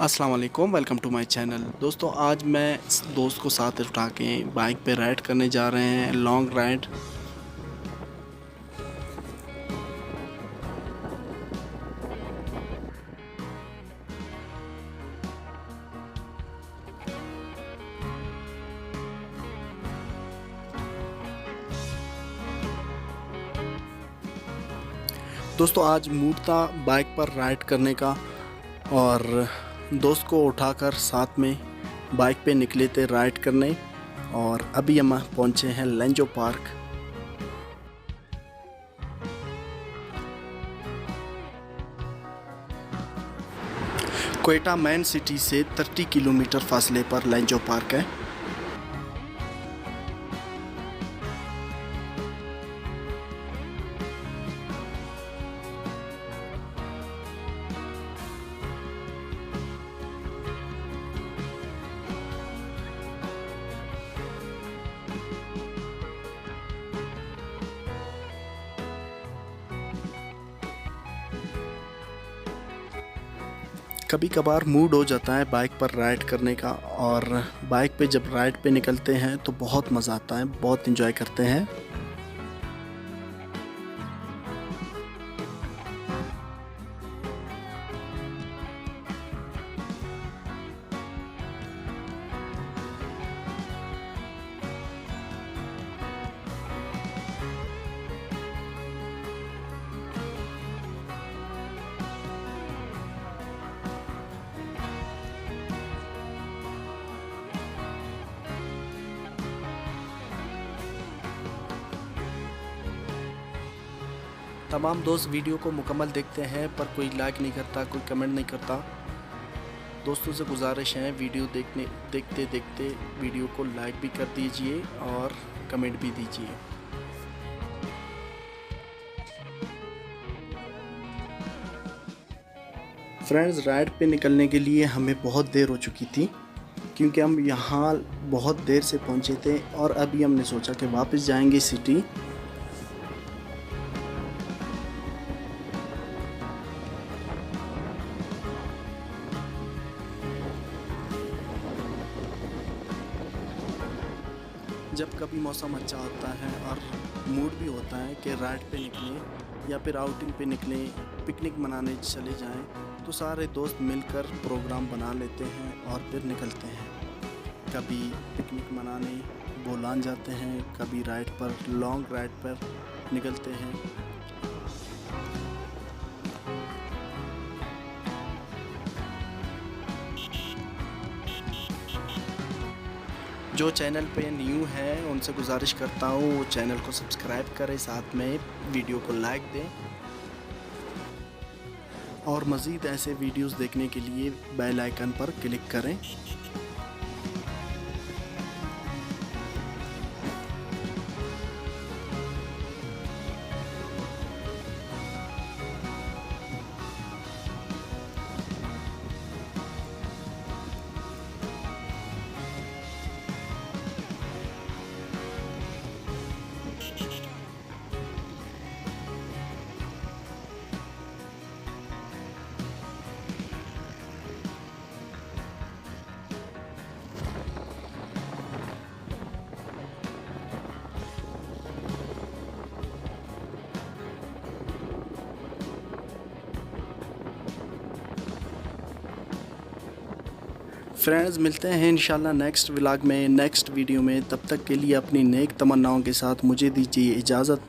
अस्सलाम वालेकुम, welcome to my channel. दोस्तों आज मैं दोस्त को साथ उठा के बाइक पे राइड करने जा रहे हैं, लॉन्ग राइड। दोस्तों आज मूड था बाइक पर राइड करने का और दोस्त को उठाकर साथ में बाइक पे निकले थे राइड करने। और अभी हम पहुंचे हैं लेंजो पार्क। क्वेटा मेन सिटी से 30 किलोमीटर फासले पर लेंजो पार्क है। कभी कभार मूड हो जाता है बाइक पर राइड करने का, और बाइक पे जब राइड पे निकलते हैं तो बहुत मज़ा आता है, बहुत इंजॉय करते हैं। तमाम दोस्त वीडियो को मुकम्मल देखते हैं पर कोई लाइक नहीं करता, कोई कमेंट नहीं करता। दोस्तों से गुजारिश है वीडियो देखते देखते वीडियो को लाइक भी कर दीजिए और कमेंट भी दीजिए। फ्रेंड्स, राइड पे निकलने के लिए हमें बहुत देर हो चुकी थी क्योंकि हम यहाँ बहुत देर से पहुँचे थे और अभी हमने सोचा कि वापस जाएंगे सिटी। जब कभी मौसम अच्छा होता है और मूड भी होता है कि राइड पे निकलें या फिर आउटिंग पे निकलें, पिकनिक मनाने चले जाएं, तो सारे दोस्त मिलकर प्रोग्राम बना लेते हैं और फिर निकलते हैं। कभी पिकनिक मनाने बोलान जाते हैं, कभी राइड पर, लॉन्ग राइड पर निकलते हैं। जो चैनल पे न्यू है उनसे गुजारिश करता हूँ वो चैनल को सब्सक्राइब करें, साथ में वीडियो को लाइक दें और मज़ीद ऐसे वीडियोस देखने के लिए बेल आइकन पर क्लिक करें। फ्रेंड्स, मिलते हैं इंशाल्लाह नेक्स्ट व्लॉग में, नेक्स्ट वीडियो में। तब तक के लिए अपनी नेक तमन्नाओं के साथ मुझे दीजिए इजाज़त।